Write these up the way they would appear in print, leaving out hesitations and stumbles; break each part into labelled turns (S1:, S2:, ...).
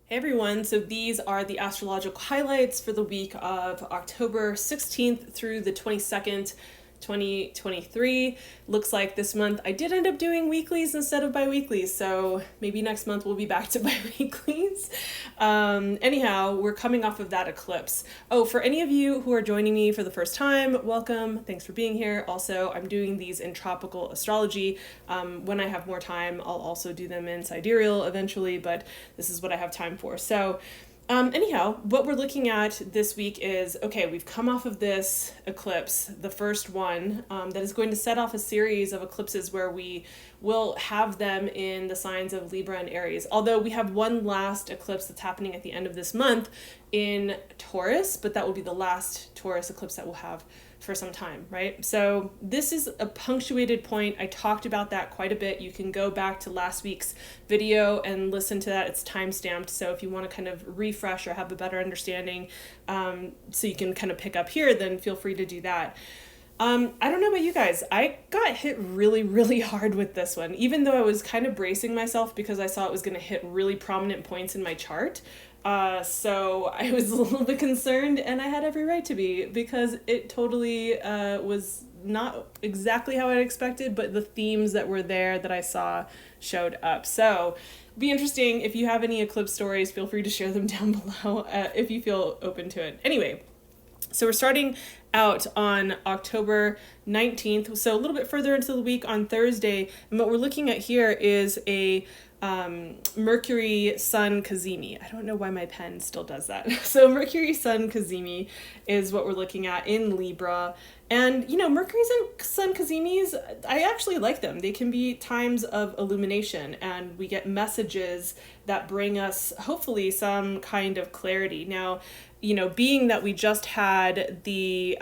S1: Hey everyone, so these are the astrological highlights for the week of October 16th through the 22nd, 2023. Looks like this month I did end up doing weeklies instead of bi-weeklies, so maybe next month we'll be back to bi-weeklies. Anyhow, we're coming off of that eclipse. Oh, for any of you who are joining me for the first time, welcome. Thanks for being here. Also, I'm doing these in tropical astrology. When I have more time, I'll also do them in sidereal eventually, but this is what I have time for. So anyhow, what we're looking at this week is, okay, we've come off of this eclipse, the first one, that is going to set off a series of eclipses where we will have them in the signs of Libra and Aries. Although we have one last eclipse that's happening at the end of this month in Taurus, but that will be the last Taurus eclipse that we'll have for some time, right? So this is a punctuated point. I talked about that quite a bit. You can go back to last week's video and listen to that. It's time-stamped, so if you want to kind of refresh or have a better understanding, so you can kind of pick up here, then feel free to do that. I don't know about you guys. I got hit really, really hard with this one, even though I was kind of bracing myself because I saw it was going to hit really prominent points in my chart. So I was a little bit concerned, and I had every right to be because it totally was not exactly how I'd expected, but the themes that were there that I saw showed up. So be interesting. If you have any eclipse stories, feel free to share them down below if you feel open to it. Anyway, so we're starting out on October 19th, so a little bit further into the week on Thursday, and what we're looking at here is a Mercury Sun Cazimi. I don't know why my pen still does that. So Mercury Sun Cazimi is what we're looking at in Libra. And, you know, Mercury Sun Cazimis, I actually like them. They can be times of illumination, and we get messages that bring us, hopefully, some kind of clarity. Now, you know, being that we just had the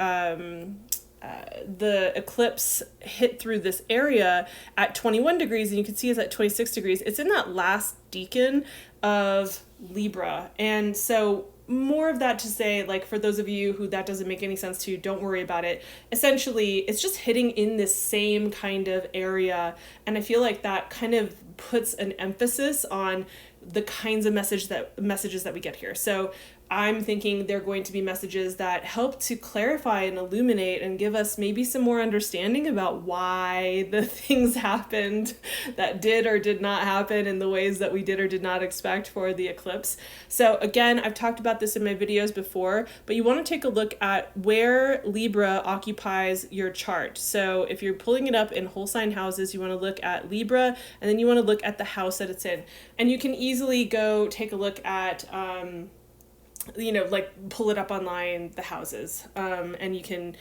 S1: eclipse hit through this area at 21 degrees, and you can see it's at 26 degrees. It's in that last decan of Libra. And so more of that to say, like, for those of you who that doesn't make any sense to, don't worry about it. Essentially, it's just hitting in this same kind of area. And I feel like that kind of puts an emphasis on the kinds of messages that we get here. So I'm thinking they're going to be messages that help to clarify and illuminate and give us maybe some more understanding about why the things happened that did or did not happen in the ways that we did or did not expect for the eclipse. So again, I've talked about this in my videos before, but you want to take a look at where Libra occupies your chart. So if you're pulling it up in whole sign houses, you want to look at Libra, and then you want to look at the house that it's in. And you can easily go take a look at you know, like pull it up online, the houses, and you can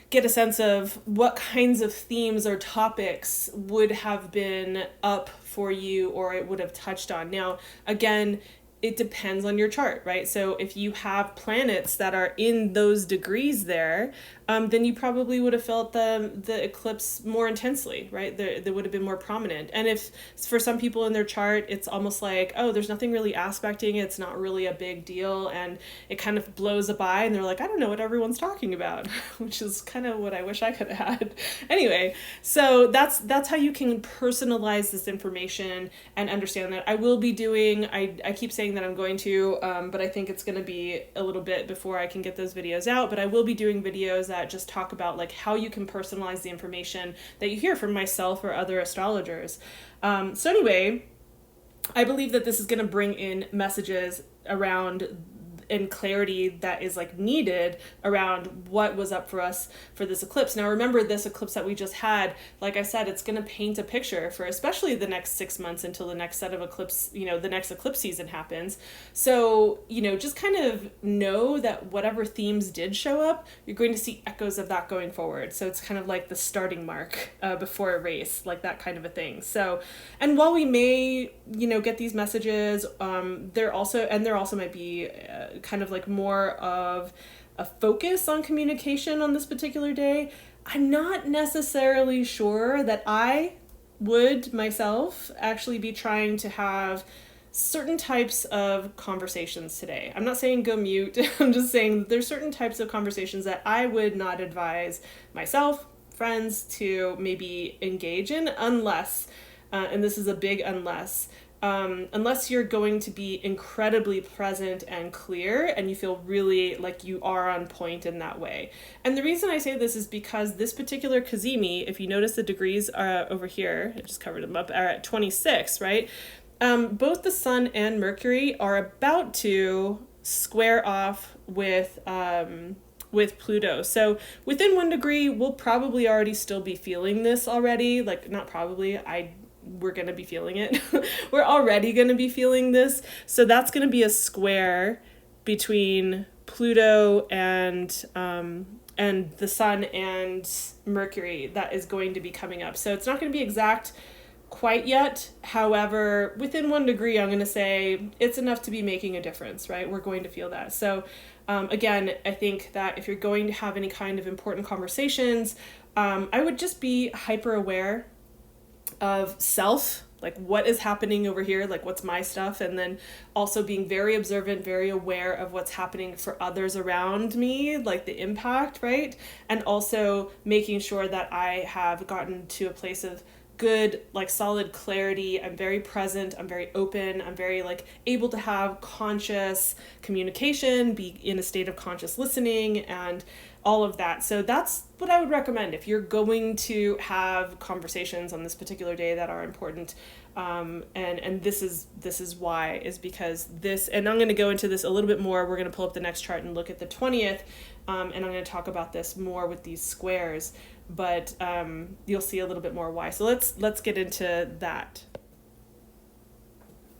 S1: get a sense of what kinds of themes or topics would have been up for you or it would have touched on. Now, again, it depends on your chart, right? So if you have planets that are in those degrees there, then you probably would have felt the eclipse more intensely, right? They would have been more prominent. And if for some people in their chart, it's almost like, oh, there's nothing really aspecting it, it's not really a big deal, and it kind of blows by, and they're like, I don't know what everyone's talking about, which is kind of what I wish I could have had. Anyway, so that's how you can personalize this information and understand that. I will be doing, I keep saying that I'm going to, but I think it's going to be a little bit before I can get those videos out, but I will be doing videos that just talk about like how you can personalize the information that you hear from myself or other astrologers. So anyway, I believe that this is going to bring in messages around and clarity that is like needed around what was up for us for this eclipse. Now remember, this eclipse that we just had, like I said, it's going to paint a picture for especially the next 6 months until the next set of eclipse, you know, the next eclipse season happens. So, you know, just kind of know that whatever themes did show up, you're going to see echoes of that going forward. So it's kind of like the starting mark before a race, like that kind of a thing. So, and while we may, you know, get these messages, there also might be kind of like more of a focus on communication on this particular day. I'm not necessarily sure that I would myself actually be trying to have certain types of conversations today. I'm not saying go mute. I'm just saying there's certain types of conversations that I would not advise myself, friends to maybe engage in unless, and this is a big unless, unless you're going to be incredibly present and clear and you feel really like you are on point in that way. And the reason I say this is because this particular Cazimi, if you notice the degrees over here, I just covered them up, are at 26, right? Both the Sun and Mercury are about to square off with Pluto. So within 1 degree, we'll probably already still be feeling this already. Like, not probably, we're going to be feeling it. We're already going to be feeling this. So that's going to be a square between Pluto and the Sun and Mercury that is going to be coming up. So it's not going to be exact quite yet. However, within 1 degree, I'm going to say it's enough to be making a difference, right? We're going to feel that. So again, I think that if you're going to have any kind of important conversations, I would just be hyper aware of self, like what is happening over here, like what's my stuff, and then also being very observant, very aware of what's happening for others around me, like the impact, right? And also making sure that I have gotten to a place of good, like solid clarity. I'm very present, I'm very open, I'm very like able to have conscious communication, be in a state of conscious listening, and all of that. So that's what I would recommend if you're going to have conversations on this particular day that are important. And this is why, is because this, and I'm going to go into this a little bit more. We're going to pull up the next chart and look at the 20th. And I'm going to talk about this more with these squares, but you'll see a little bit more why. So let's get into that.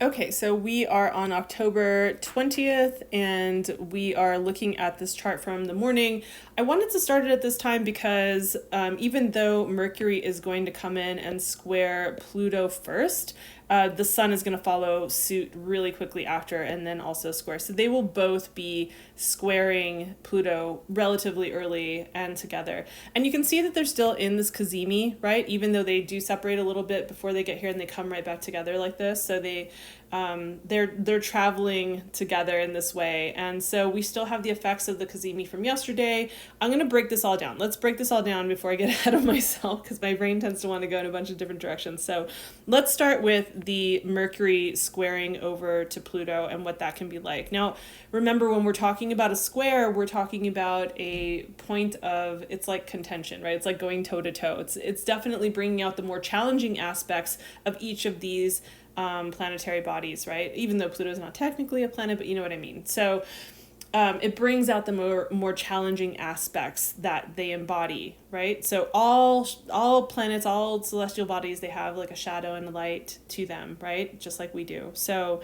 S1: Okay, so we are on October 20th and we are looking at this chart from the morning. I wanted to start it at this time because even though Mercury is going to come in and square Pluto first, the Sun is going to follow suit really quickly after and then also square. So they will both be squaring Pluto relatively early and together. And you can see that they're still in this Cazimi, right? Even though they do separate a little bit before they get here and they come right back together like this. So they're traveling together in this way. And so we still have the effects of the Cazimi from yesterday. I'm going to break this all down. Let's break this all down before I get ahead of myself because my brain tends to want to go in a bunch of different directions. So let's start with the Mercury squaring over to Pluto and what that can be like. Now, remember, when we're talking about a square, we're talking about a point of, it's like contention, right? It's like going toe to toe. It's definitely bringing out the more challenging aspects of each of these planetary bodies, right? Even though Pluto is not technically a planet, but you know what I mean. So it brings out the more challenging aspects that they embody, right? So all planets, all celestial bodies, they have like a shadow and a light to them, right? Just like we do. So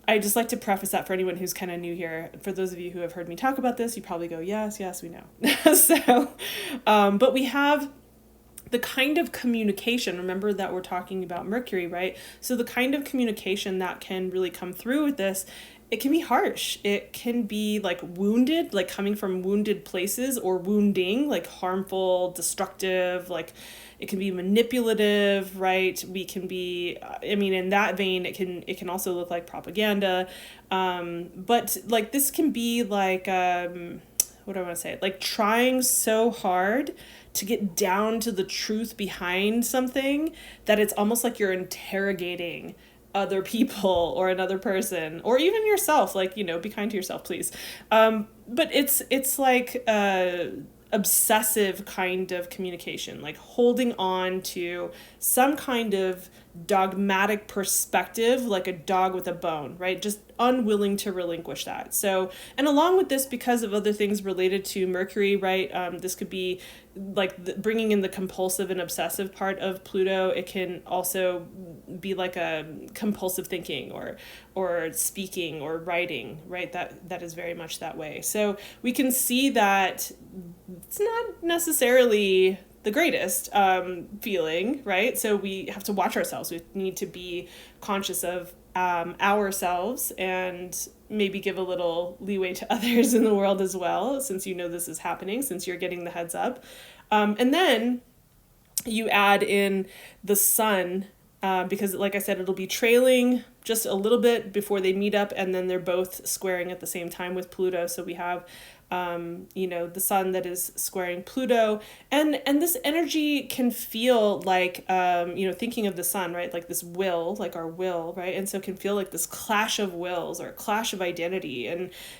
S1: I just like to preface that for anyone who's kind of new here. For those of you who have heard me talk about this, you probably go, yes, we know. So, but we have the kind of communication, remember that we're talking about Mercury, right? So the kind of communication that can really come through with this, it can be harsh. It can be like wounded, like coming from wounded places, or wounding, like harmful, destructive, like it can be manipulative, right? We can be, I mean, in that vein, it can also look like propaganda. But like this can be like, what do I want to say? Like trying so hard to get down to the truth behind something that it's almost like you're interrogating other people or another person or even yourself. Like, you know, be kind to yourself, please. But it's like obsessive kind of communication, like holding on to some kind of dogmatic perspective, like a dog with a bone, right? Just unwilling to relinquish that. So, and along with this, because of other things related to Mercury, right? This could be like bringing in the compulsive and obsessive part of Pluto. It can also be like a compulsive thinking or speaking or writing, right? That is very much that way. So we can see that it's not necessarily the greatest feeling, right? So we have to watch ourselves. We need to be conscious of ourselves and maybe give a little leeway to others in the world as well, since you know this is happening, since you're getting the heads up. And then you add in the Sun, because like I said, it'll be trailing just a little bit before they meet up, and then they're both squaring at the same time with Pluto. So we have the sun that is squaring Pluto. And this energy can feel like, thinking of the sun, right? Like this will, like our will, right? And so it can feel like this clash of wills or clash of identity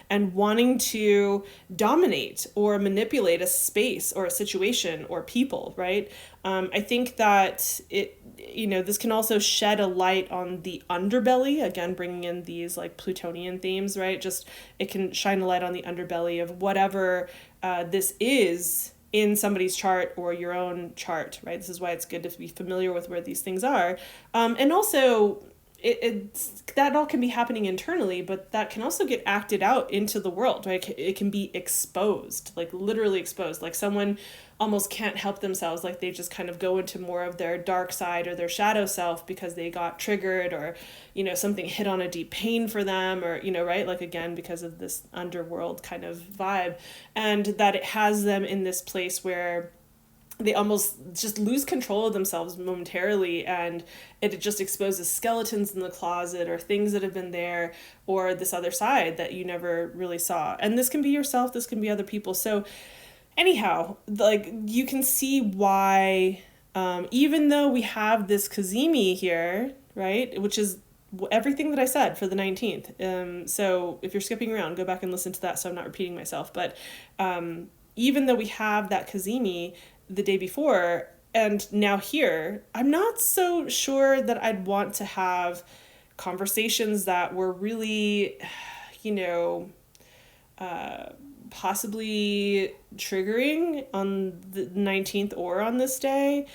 S1: and wanting to dominate or manipulate a space or a situation or people, right? I think that this can also shed a light on the underbelly, again, bringing in these like Plutonian themes, right? Just it can shine a light on the underbelly of whatever this is in somebody's chart or your own chart, right? This is why it's good to be familiar with where these things are. And also, it's that all can be happening internally, but that can also get acted out into the world, right? It can be exposed, like literally exposed, like someone almost can't help themselves, like they just kind of go into more of their dark side or their shadow self because they got triggered or something hit on a deep pain for them, or right, like again because of this underworld kind of vibe, and that it has them in this place where they almost just lose control of themselves momentarily, and it just exposes skeletons in the closet or things that have been there, or this other side that you never really saw. And this can be yourself, this can be other people. So anyhow, like you can see why, even though we have this Cazimi here, right, which is everything that I said for the 19th. So if you're skipping around, go back and listen to that so I'm not repeating myself. But even though we have that Cazimi the day before and now here, I'm not so sure that I'd want to have conversations that were really, possibly triggering on the 19th or on this day.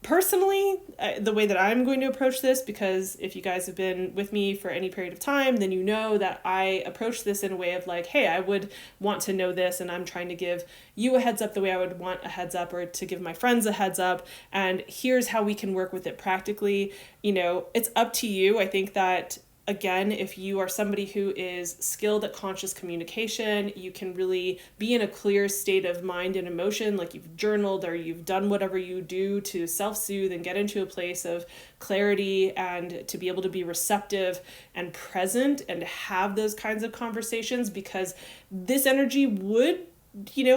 S1: Personally, the way that I'm going to approach this, because if you guys have been with me for any period of time, then you know that I approach this in a way of like, hey, I would want to know this, and I'm trying to give you a heads up the way I would want a heads up, or to give my friends a heads up, and here's how we can work with it practically. It's up to you. I think that again, if you are somebody who is skilled at conscious communication, you can really be in a clear state of mind and emotion, like you've journaled or you've done whatever you do to self-soothe and get into a place of clarity, and to be able to be receptive and present and have those kinds of conversations, because this energy would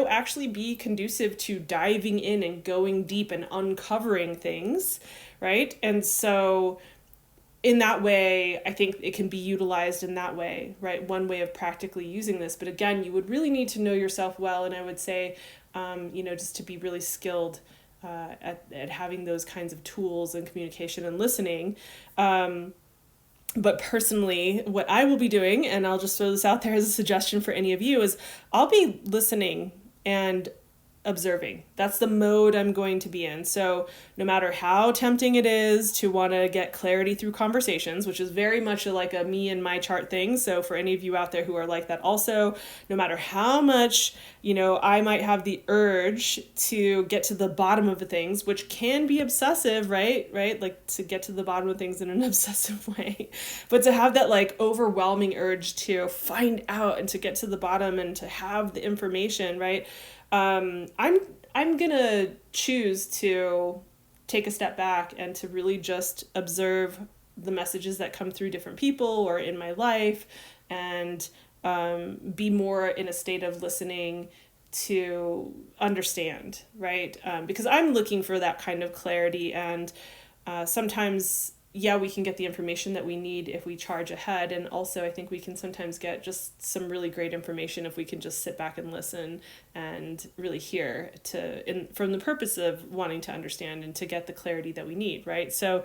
S1: actually be conducive to diving in and going deep and uncovering things, right? And so in that way, I think it can be utilized in that way, right? One way of practically using this. But again, you would really need to know yourself well. And I would say, just to be really skilled at having those kinds of tools and communication and listening. But personally, what I will be doing, and I'll just throw this out there as a suggestion for any of you, is I'll be listening and observing. That's the mode I'm going to be in. So no matter how tempting it is to want to get clarity through conversations, which is very much like a me and my chart thing. So for any of you out there who are like that also, no matter how much, I might have the urge to get to the bottom of the things, which can be obsessive, right? Like to get to the bottom of things in an obsessive way, but to have that like overwhelming urge to find out and to get to the bottom and to have the information, right? I'm gonna choose to take a step back and to really just observe the messages that come through different people or in my life, and be more in a state of listening to understand, right? Because I'm looking for that kind of clarity, and sometimes we can get the information that we need if we charge ahead. And also I think we can sometimes get just some really great information if we can just sit back and listen and really hear from the purpose of wanting to understand and to get the clarity that we need, right? So,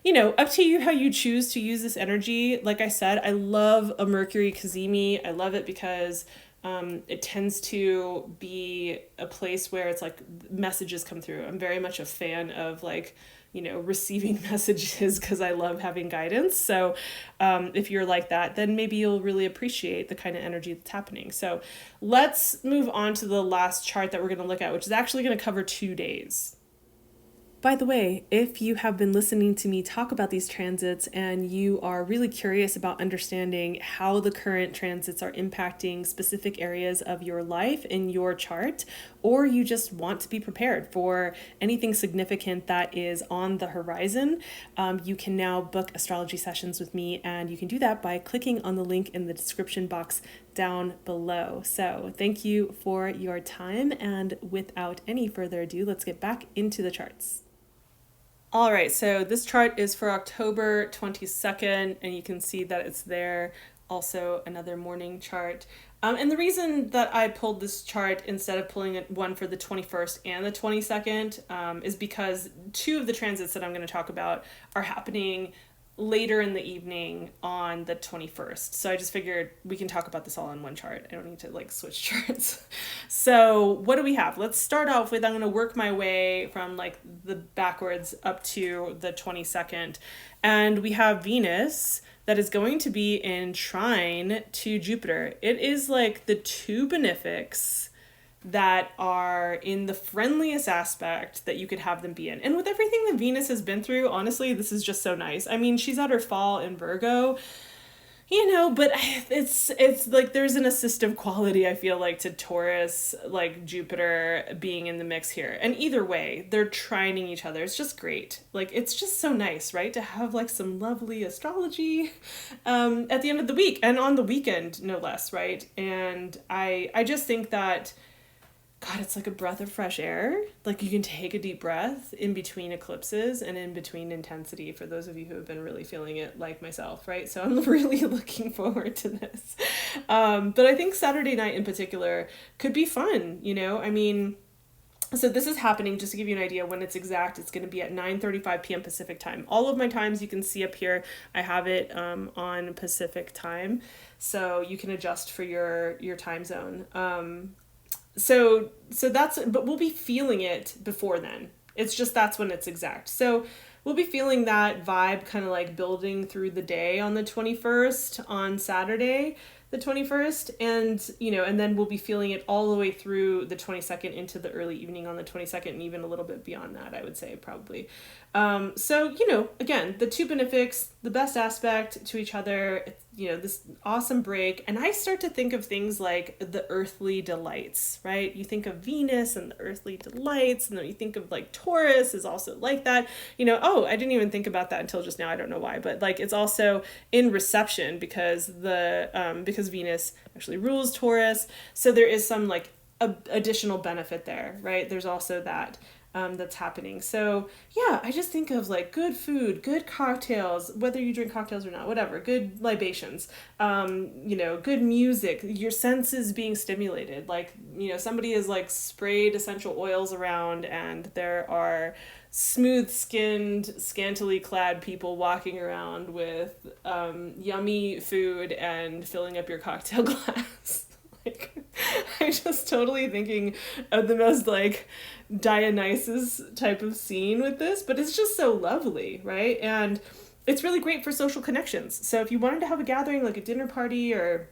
S1: up to you how you choose to use this energy. Like I said, I love a Mercury Cazimi. I love it because it tends to be a place where it's like messages come through. I'm very much a fan of like, receiving messages because I love having guidance. So if you're like that, then maybe you'll really appreciate the kind of energy that's happening. So let's move on to the last chart that we're going to look at, which is actually going to cover 2 days. by the way, if you have been listening to me talk about these transits and you are really curious about understanding how the current transits are impacting specific areas of your life in your chart, or you just want to be prepared for anything significant that is on the horizon, you can now book astrology sessions with me, and you can do that by clicking on the link in the description box down below. So thank you for your time, and without any further ado, let's get back into the charts. All right, so this chart is for October 22nd, and you can see that it's there. Also another morning chart. And the reason that I pulled this chart instead of pulling one for the 21st and the 22nd is because two of the transits that I'm going to talk about are happening later in the evening on the 21st. So I just figured we can talk about this all in one chart. I don't need to like switch charts. So what do we have? Let's start off with, I'm going to work my way from like the backwards up to the 22nd. And we have Venus that is going to be in trine to Jupiter. It is like the two benefics that are in the friendliest aspect that you could have them be in. And with everything that Venus has been through, honestly, this is just so nice. I mean, she's at her fall in Virgo, you know, but it's like there's an assistive quality, I feel like, to Taurus, like Jupiter being in the mix here. And either way, they're trining each other. It's just great. Like, it's just so nice, right? To have like some lovely astrology at the end of the week and on the weekend, no less, right? And I just think that, God, it's like a breath of fresh air. Like, you can take a deep breath in between eclipses and in between intensity, for those of you who have been really feeling it like myself, right? So I'm really looking forward to this. But I think Saturday night in particular could be fun, you know? I mean, so this is happening, just to give you an idea when it's exact, it's going to be at 9:35 p.m. Pacific time. All of my times you can see up here, I have it on Pacific time, so you can adjust for your time zone. So that's, but we'll be feeling it before then. It's just, that's when it's exact. So we'll be feeling that vibe kind of like building through the day on the 21st, on Saturday, the 21st. And, you know, and then we'll be feeling it all the way through the 22nd into the early evening on the 22nd, and even a little bit beyond that, I would say, probably. So, you know, again, the two benefics, the best aspect to each other, you know, this awesome break. And I start to think of things like the earthly delights, right? You think of Venus and the earthly delights, and then you think of like Taurus is also like that, you know. Oh, I didn't even think about that until just now. I don't know why, but like it's also in reception because because Venus actually rules Taurus. So there is some like additional benefit there, right? There's also that. That's happening. So yeah, I just think of like good food, good cocktails, whether you drink cocktails or not, whatever, good libations, you know, good music, your senses being stimulated. Like, you know, somebody is like sprayed essential oils around, and there are smooth skinned, scantily clad people walking around with yummy food and filling up your cocktail glass. Like, I'm just totally thinking of the most like Dionysus type of scene with this, but it's just so lovely, right? And it's really great for social connections. So if you wanted to have a gathering, like a dinner party, or,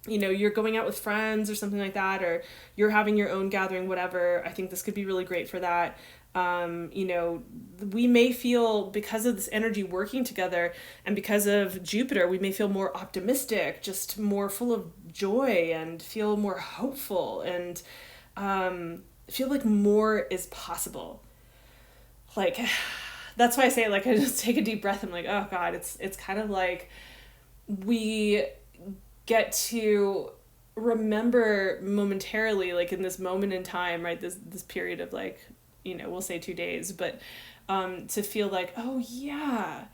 S1: you know, you're going out with friends or something like that, or you're having your own gathering, whatever, I think this could be really great for that. You know, we may feel, because of this energy working together and because of Jupiter, we may feel more optimistic, just more full of joy, and feel more hopeful, and feel like more is possible. Like, that's why I say, like, I just take a deep breath. I'm like, oh God, it's kind of like we get to remember momentarily, like in this moment in time, right? This period of like, you know, we'll say 2 days, but to feel like, oh yeah,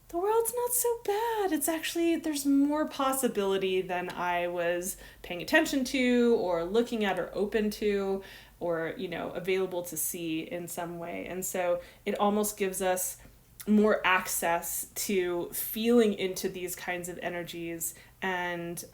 S1: the world's not so bad. It's actually, there's more possibility than I was paying attention to, or looking at, or open to, or, you know, available to see in some way. And so it almost gives us more access to feeling into these kinds of energies, and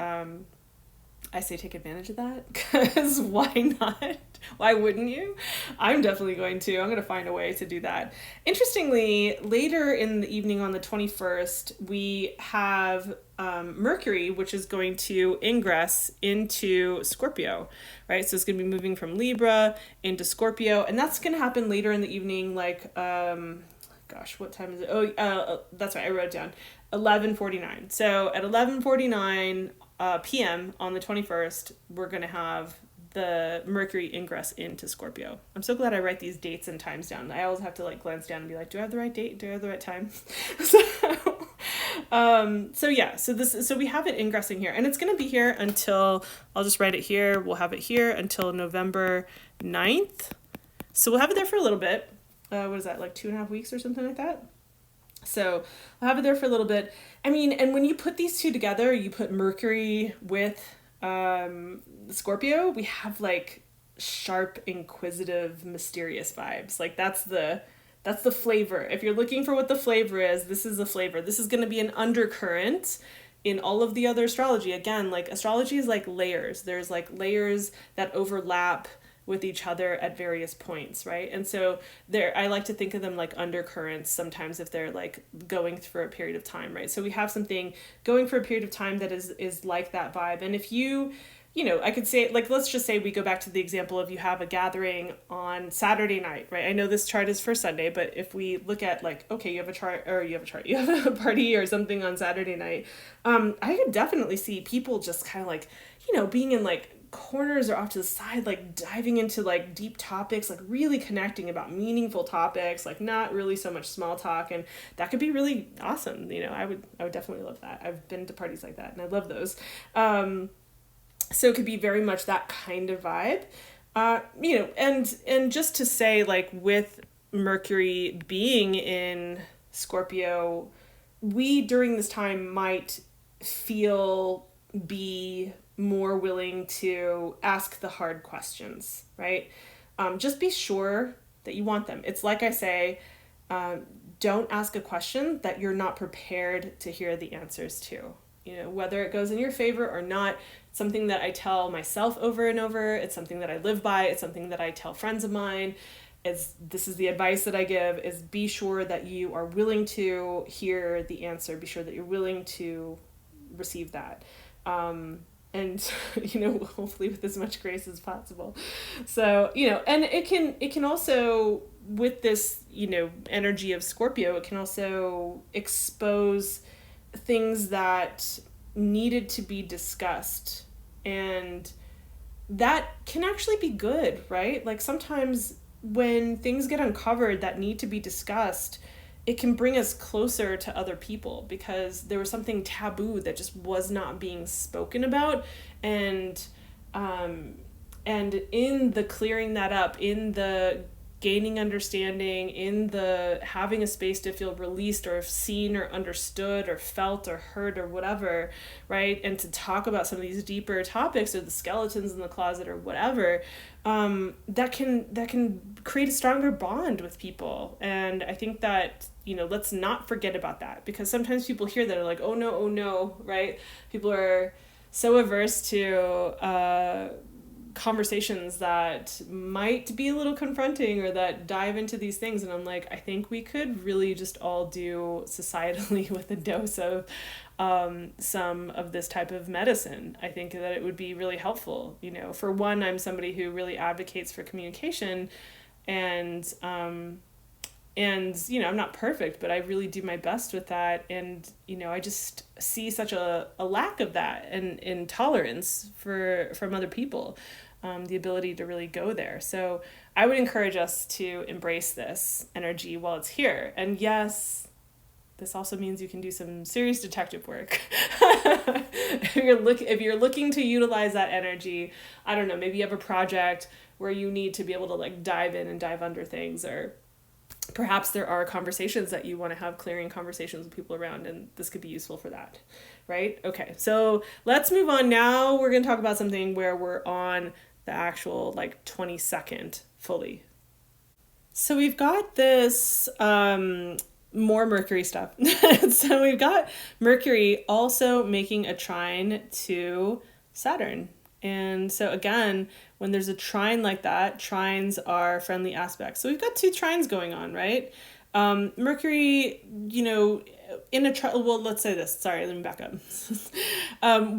S1: I say take advantage of that, because why not? Why wouldn't you? I'm definitely going to. I'm going to find a way to do that. Interestingly, later in the evening on the 21st, we have Mercury, which is going to ingress into Scorpio, right? So it's going to be moving from Libra into Scorpio, and that's going to happen later in the evening, like, gosh, what time is it? That's right, I wrote it down. 11:49. So at 11:49 p.m. on the 21st, we're going to have the Mercury ingress into Scorpio. I'm so glad I write these dates and times down. I always have to like glance down and be like, do I have the right date? Do I have the right time? So we have it ingressing here, and it's going to be here until, I'll just write it here. We'll have it here until November 9th. So we'll have it there for a little bit. What is that, like 2.5 weeks or something like that? So I'll have it there for a little bit. I mean, and when you put these two together, you put Mercury with Scorpio, we have like sharp, inquisitive, mysterious vibes. Like that's the flavor. If you're looking for what the flavor is, this is the flavor. This is going to be an undercurrent in all of the other astrology. Again, like astrology is like layers. There's like layers that overlap with each other at various points, right? And so I like to think of them like undercurrents sometimes if they're like going for a period of time, right? So we have something going for a period of time that is like that vibe. And if you I could say, like, let's just say we go back to the example of you have a gathering on Saturday night, right? I know this chart is for Sunday, but if we look at like, okay, you have a party or something on Saturday night, I could definitely see people just kind of like, being in like corners or off to the side, like diving into like deep topics, like really connecting about meaningful topics, like not really so much small talk. And that could be really awesome. I would definitely love that. I've been to parties like that and I love those. So it could be very much that kind of vibe. And just to say, like, with Mercury being in Scorpio, we during this time might be more willing to ask the hard questions, right? Just be sure that you want them. It's like I say, don't ask a question that you're not prepared to hear the answers to. Whether it goes in your favor or not, it's something that I tell myself over and over. It's something that I live by. It's something that I tell friends of mine. This is the advice that I give, is be sure that you are willing to hear the answer. Be sure that you're willing to receive that. And hopefully with as much grace as possible. So, and it can also, with this, energy of Scorpio, it can also expose things that needed to be discussed, and that can actually be good, right? Like sometimes when things get uncovered that need to be discussed, it can bring us closer to other people because there was something taboo that just was not being spoken about, and in the clearing that up, in the gaining understanding, in the having a space to feel released or seen or understood or felt or heard or whatever, right? And to talk about some of these deeper topics or the skeletons in the closet or whatever, that can create a stronger bond with people. And I think that, let's not forget about that, because sometimes people hear that are like, oh no, right? People are so averse to conversations that might be a little confronting or that dive into these things, and I'm like, I think we could really just all do societally with a dose of some of this type of medicine. I think that it would be really helpful. For one, I'm somebody who really advocates for communication, and I'm not perfect, but I really do my best with that. And I just see such a lack of that and intolerance from other people, the ability to really go there. So I would encourage us to embrace this energy while it's here. And yes, this also means you can do some serious detective work. If you're looking to utilize that energy, I don't know, maybe you have a project where you need to be able to like dive in and dive under things, or perhaps there are conversations that you want to have, clearing conversations with people around, and this could be useful for that, right? Okay, so let's move on now. We're going to talk about something where we're on the actual like 22nd fully. So we've got this more Mercury stuff. So we've got Mercury also making a trine to Saturn. And so again, when there's a trine like that, trines are friendly aspects. So we've got two trines going on, right? Mercury, in a well, let's say this. Sorry, let me back up.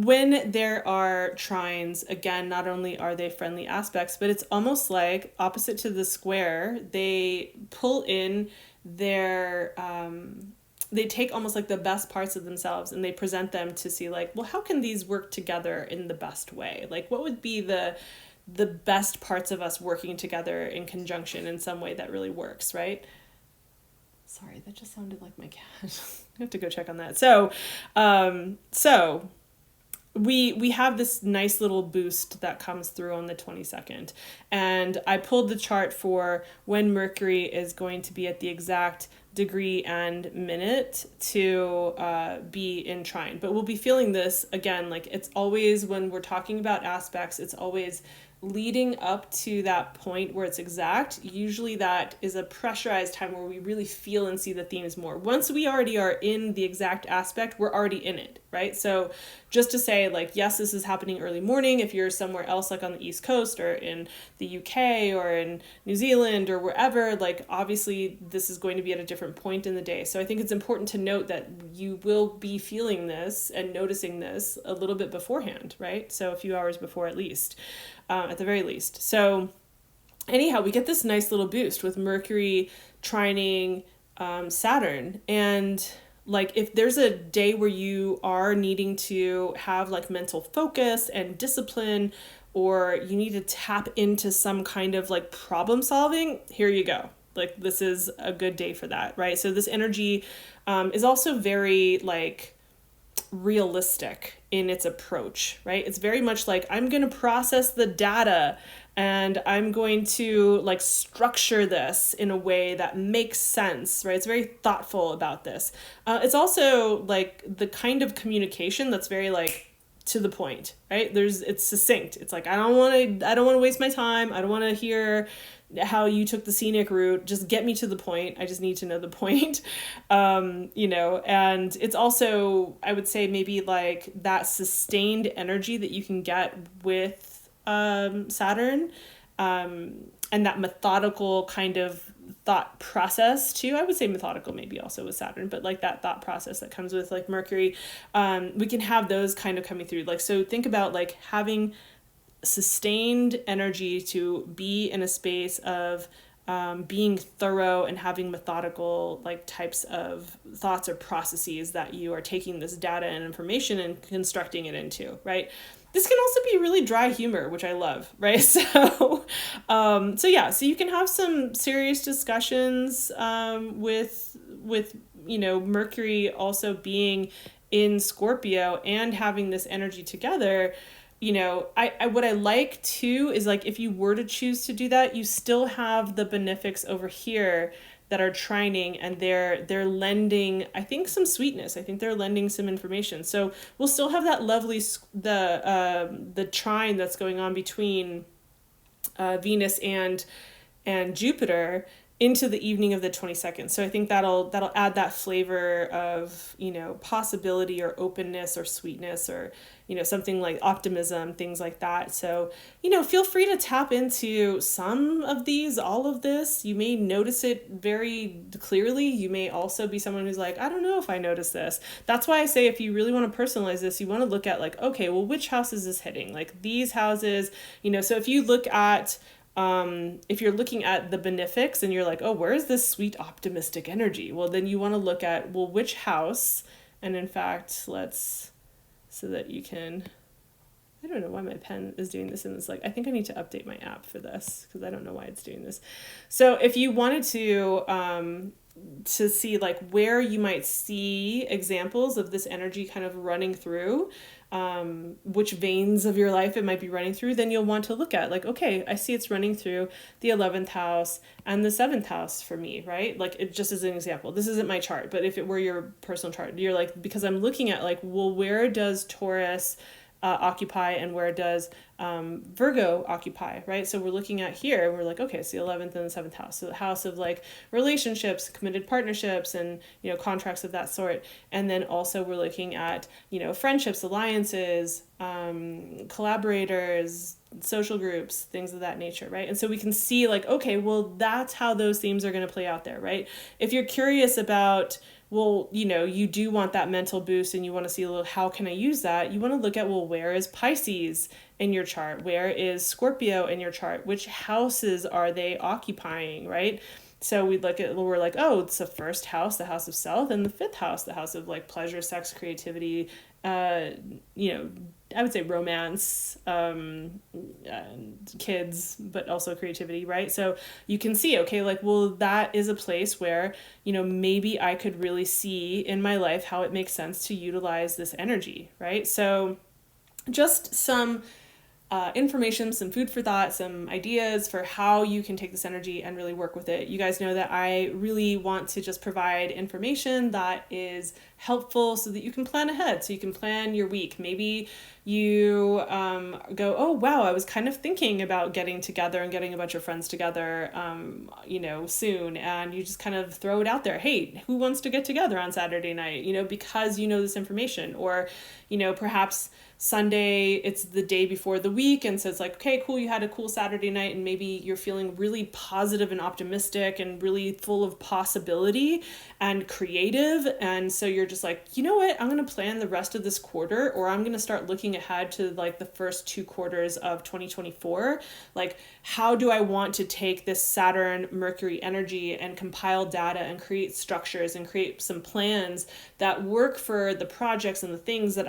S1: When there are trines, again, not only are they friendly aspects, but it's almost like opposite to the square. They pull in their they take almost like the best parts of themselves and they present them to see like, well, how can these work together in the best way? Like, what would be the best parts of us working together in conjunction in some way that really works, right? Sorry, that just sounded like my cat. I have to go check on that. So we have this nice little boost that comes through on the 22nd. And I pulled the chart for when Mercury is going to be at the exact degree and minute to be in trine. But we'll be feeling this again, like it's always when we're talking about aspects, it's always leading up to that point where it's exact. Usually that is a pressurized time where we really feel and see the themes more. Once we already are in the exact aspect, we're already in it, right? So just to say like, yes, this is happening early morning if you're somewhere else like on the East Coast or in the UK or in New Zealand or wherever, like obviously this is going to be at a different point in the day. So I think it's important to note that you will be feeling this and noticing this a little bit beforehand, right? So a few hours before at least. At the very least. So anyhow, we get this nice little boost with Mercury trining Saturn. And like if there's a day where you are needing to have like mental focus and discipline, or you need to tap into some kind of like problem solving, here you go. Like this is a good day for that, right? So this energy is also very like realistic in its approach, right? It's very much like I'm going to process the data and I'm going to like structure this in a way that makes sense, right? It's very thoughtful about this. It's also like the kind of communication that's very like to the point, right? It's succinct. It's like I don't want to waste my time. I don't want to hear how you took the scenic route. Just get me to the point. I just need to know the point. And it's also, I would say maybe like that sustained energy that you can get with Saturn, and that methodical kind of thought process too. I would say methodical maybe also with Saturn, but like that thought process that comes with like Mercury, we can have those kind of coming through. Like, so think about like having sustained energy to be in a space of being thorough and having methodical like types of thoughts or processes that you are taking this data and information and constructing it into, right? This can also be really dry humor, which I love, right? So you can have some serious discussions with Mercury also being in Scorpio and having this energy together. I what I like too is like if you were to choose to do that, you still have the benefics over here that are trining, and they're lending, I think, some sweetness. I think they're lending some information. So we'll still have that lovely the trine that's going on between Venus and Jupiter into the evening of the 22nd. So I think that'll add that flavor of, possibility or openness or sweetness or, something like optimism, things like that. So, feel free to tap into some of these, all of this. You may notice it very clearly. You may also be someone who's like, I don't know if I notice this. That's why I say if you really want to personalize this, you want to look at like, okay, well, which house is this hitting? Like these houses, so if you look at if you're looking at the benefics and you're like, oh, where is this sweet optimistic energy? Well, then you want to look at, well, which house? And in fact, so that you can, I don't know why my pen is doing this. And it's like, I think I need to update my app for this because I don't know why it's doing this. So if you wanted to see like where you might see examples of this energy kind of running through, which veins of your life it might be running through, then you'll want to look at like, okay, I see it's running through the 11th house and the 7th house for me, right? Like it just as an example, this isn't my chart, but if it were your personal chart, you're like, because I'm looking at like, well, where does Taurus occupy and where does Virgo occupy, right? So we're looking at here, we're like, okay, it's the 11th and the 7th house. So the house of like relationships, committed partnerships, and, contracts of that sort. And then also we're looking at, friendships, alliances, collaborators, social groups, things of that nature, right? And so we can see like, okay, well, that's how those themes are going to play out there, right? If you're curious about, well, you do want that mental boost and you want to see a little, how can I use that? You want to look at, well, where is Pisces in your chart? Where is Scorpio in your chart? Which houses are they occupying, right? So we're like, oh, it's the first house, the house of self, and the fifth house, the house of like pleasure, sex, creativity, I would say romance, kids, but also creativity, right? So you can see, okay, like, well, that is a place where, maybe I could really see in my life how it makes sense to utilize this energy, right? So just some information, some food for thought, some ideas for how you can take this energy and really work with it. You guys know that I really want to just provide information that is helpful so that you can plan ahead, so you can plan your week. Maybe you go, oh, wow, I was kind of thinking about getting together and getting a bunch of friends together, soon. And you just kind of throw it out there. Hey, who wants to get together on Saturday night? Because you know this information. Or, perhaps Sunday, it's the day before the week. And so it's like, okay, cool. You had a cool Saturday night and maybe you're feeling really positive and optimistic and really full of possibility and creative. And so you're just like, you know what, I'm going to plan the rest of this quarter, or I'm going to start looking ahead to like the first 2 quarters of 2024. Like, how do I want to take this Saturn Mercury energy and compile data and create structures and create some plans that work for the projects and the things that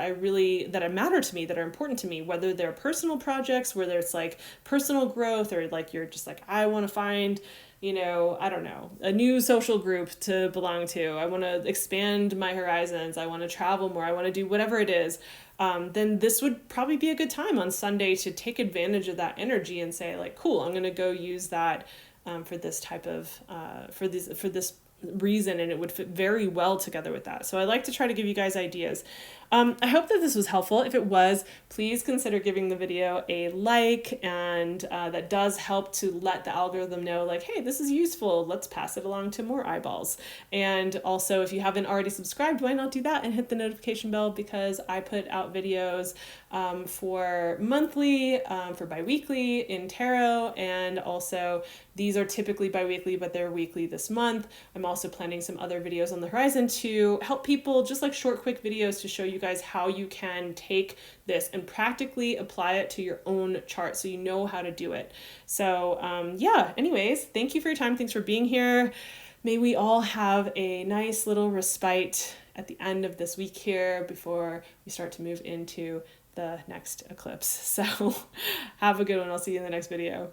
S1: matter to me, that are important to me, whether they're personal projects, whether it's like personal growth, or like you're just like, I want to find, I don't know, a new social group to belong to. I want to expand my horizons. I want to travel more. I want to do whatever it is. Then this would probably be a good time on Sunday to take advantage of that energy and say like, cool, I'm going to go use that for this type of, for this reason, and it would fit very well together with that. So I like to try to give you guys ideas. I hope that this was helpful. If it was, please consider giving the video a like, and that does help to let the algorithm know like, hey, this is useful. Let's pass it along to more eyeballs. And also, if you haven't already subscribed, why not do that and hit the notification bell, because I put out videos for monthly, for bi-weekly in tarot, and also these are typically bi-weekly, but they're weekly this month. I'm also planning some other videos on the horizon to help people, just like short, quick videos to show you guys how you can take this and practically apply it to your own chart so you know how to do it. So anyways, thank you for your time. Thanks for being here. May we all have a nice little respite at the end of this week here before we start to move into the next eclipse. So have a good one. I'll see you in the next video.